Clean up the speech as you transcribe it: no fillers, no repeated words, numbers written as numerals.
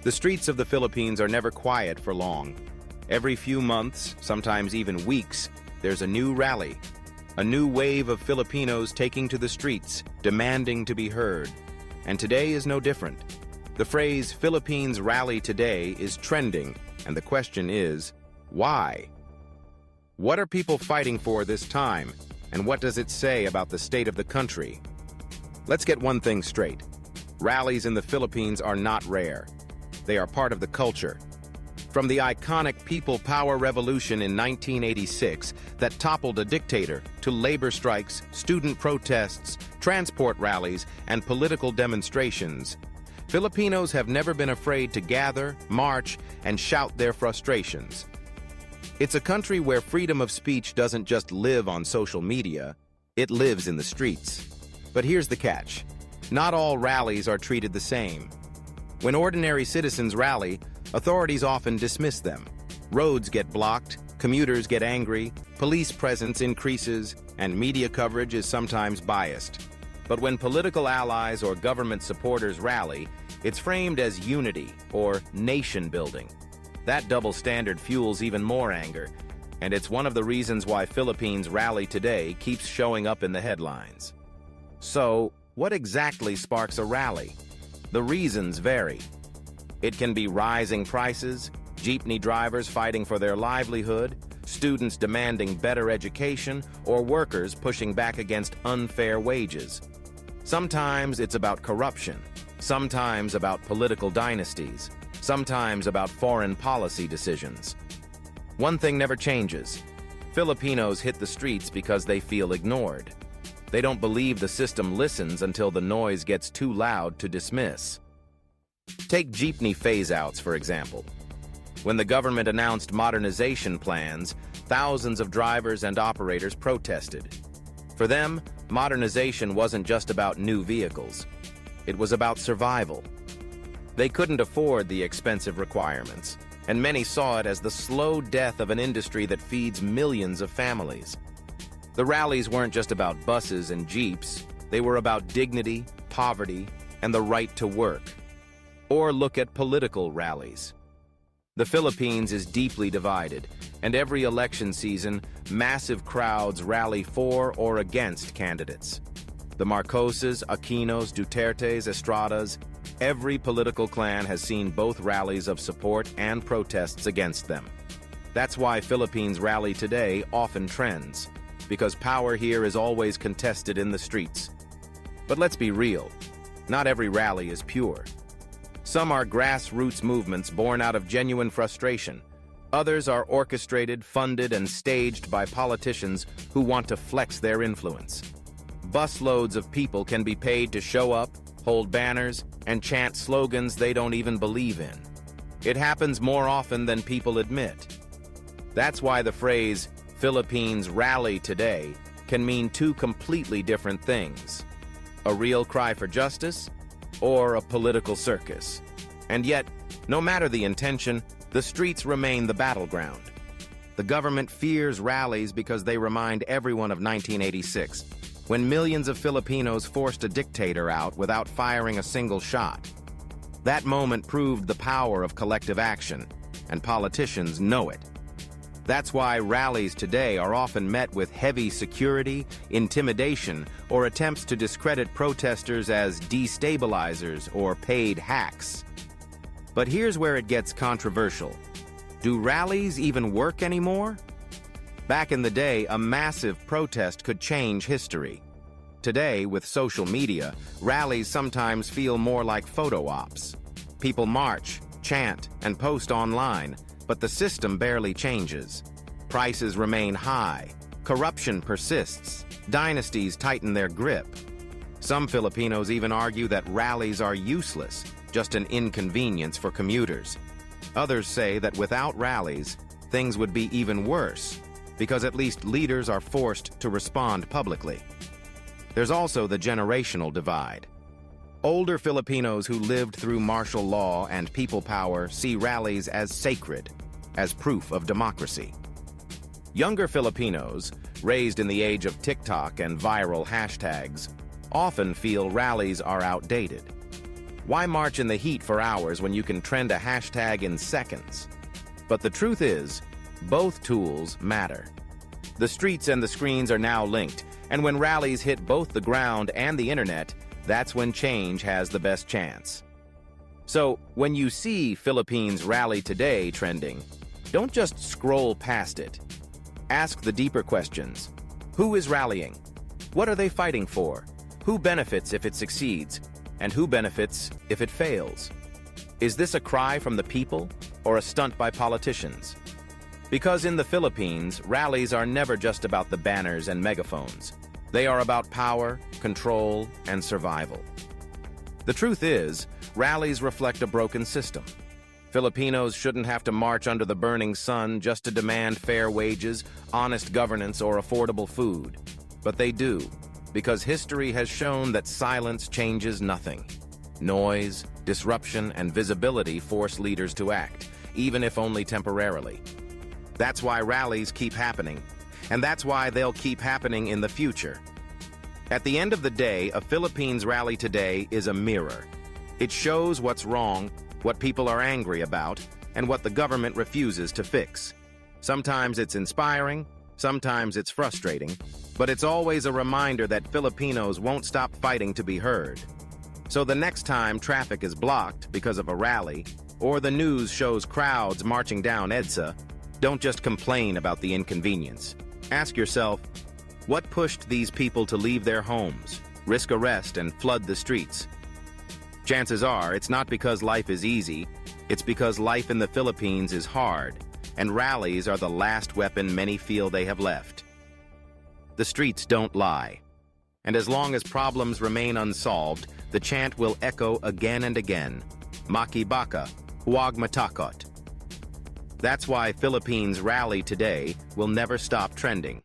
The streets of the Philippines are never quiet for long. Every few months, sometimes even weeks, there's a new rally. A new wave of Filipinos taking to the streets, demanding to be heard. And today is no different. The phrase "Philippines rally today" is trending, and the question is, why? What are people fighting for this time, and what does it say about the state of the country? Let's get one thing straight. Rallies in the Philippines are not rare. They are part of the culture. From the iconic People Power Revolution in 1986 that toppled a dictator to labor strikes, student protests, transport rallies, and political demonstrations, Filipinos have never been afraid to gather, march, and shout their frustrations. It's a country where freedom of speech doesn't just live on social media, it lives in the streets. But here's the catch. Not all rallies are treated the same. When ordinary citizens rally, authorities often dismiss them. Roads get blocked, commuters get angry, police presence increases, and media coverage is sometimes biased. But when political allies or government supporters rally, it's framed as unity or nation building. That double standard fuels even more anger, and it's one of the reasons why Philippines rally today keeps showing up in the headlines. So, what exactly sparks a rally? The reasons vary. It can be rising prices, jeepney drivers fighting for their livelihood, students demanding better education, or workers pushing back against unfair wages. Sometimes it's about corruption, sometimes about political dynasties, sometimes about foreign policy decisions. One thing never changes. Filipinos hit the streets because they feel ignored. They don't believe the system listens until the noise gets too loud to dismiss. Take jeepney phaseouts, for example. When the government announced modernization plans, thousands of drivers and operators protested. For them, modernization wasn't just about new vehicles. It was about survival. They couldn't afford the expensive requirements, and many saw it as the slow death of an industry that feeds millions of families. The rallies weren't just about buses and jeeps. They were about dignity, poverty, and the right to work. Or look at political rallies. The Philippines is deeply divided, and every election season, massive crowds rally for or against candidates. The Marcoses, Aquinos, Dutertes, Estradas, every political clan has seen both rallies of support and protests against them. That's why Philippines rally today often trends, because power here is always contested in the streets. But let's be real, not every rally is pure. Some are grassroots movements born out of genuine frustration. Others are orchestrated, funded, and staged by politicians who want to flex their influence. Busloads of people can be paid to show up, hold banners, and chant slogans they don't even believe in. It happens more often than people admit. That's why the phrase, "Philippines rally today," can mean two completely different things. A real cry for justice, or a political circus. And yet, no matter the intention, the streets remain the battleground. The government fears rallies because they remind everyone of 1986, when millions of Filipinos forced a dictator out without firing a single shot. That moment proved the power of collective action, and politicians know it. That's why rallies today are often met with heavy security, intimidation, or attempts to discredit protesters as destabilizers or paid hacks. But here's where it gets controversial. Do rallies even work anymore? Back in the day, a massive protest could change history. Today, with social media, rallies sometimes feel more like photo ops. People march, chant, and post online, but the system barely changes. Prices remain high, corruption persists, dynasties tighten their grip. Some Filipinos even argue that rallies are useless, just an inconvenience for commuters. Others say that without rallies, things would be even worse, because at least leaders are forced to respond publicly. There's also the generational divide. Older Filipinos who lived through martial law and people power see rallies as sacred, as proof of democracy. Younger Filipinos, raised in the age of TikTok and viral hashtags, often feel rallies are outdated. Why march in the heat for hours when you can trend a hashtag in seconds? But the truth is, both tools matter. The streets and the screens are now linked, and when rallies hit both the ground and the internet, that's when change has the best chance. So, when you see Philippines Rally Today trending, don't just scroll past it. Ask the deeper questions. Who is rallying? What are they fighting for? Who benefits if it succeeds? And who benefits if it fails? Is this a cry from the people or a stunt by politicians? Because in the Philippines, rallies are never just about the banners and megaphones. They are about power, control, and survival. The truth is, rallies reflect a broken system. Filipinos shouldn't have to march under the burning sun just to demand fair wages, honest governance, or affordable food. But they do, because history has shown that silence changes nothing. Noise, disruption, and visibility force leaders to act, even if only temporarily. That's why rallies keep happening, and that's why they'll keep happening in the future. At the end of the day, a Philippines Rally Today is a mirror. It shows what's wrong, what people are angry about, and what the government refuses to fix. Sometimes it's inspiring, sometimes it's frustrating, but it's always a reminder that Filipinos won't stop fighting to be heard. So the next time traffic is blocked because of a rally, or the news shows crowds marching down EDSA, don't just complain about the inconvenience. Ask yourself, what pushed these people to leave their homes, risk arrest, and flood the streets? Chances are, it's not because life is easy, it's because life in the Philippines is hard, and rallies are the last weapon many feel they have left. The streets don't lie. And as long as problems remain unsolved, the chant will echo again and again, Maki baka, huwag matakot. That's why Philippines Rally Today will never stop trending.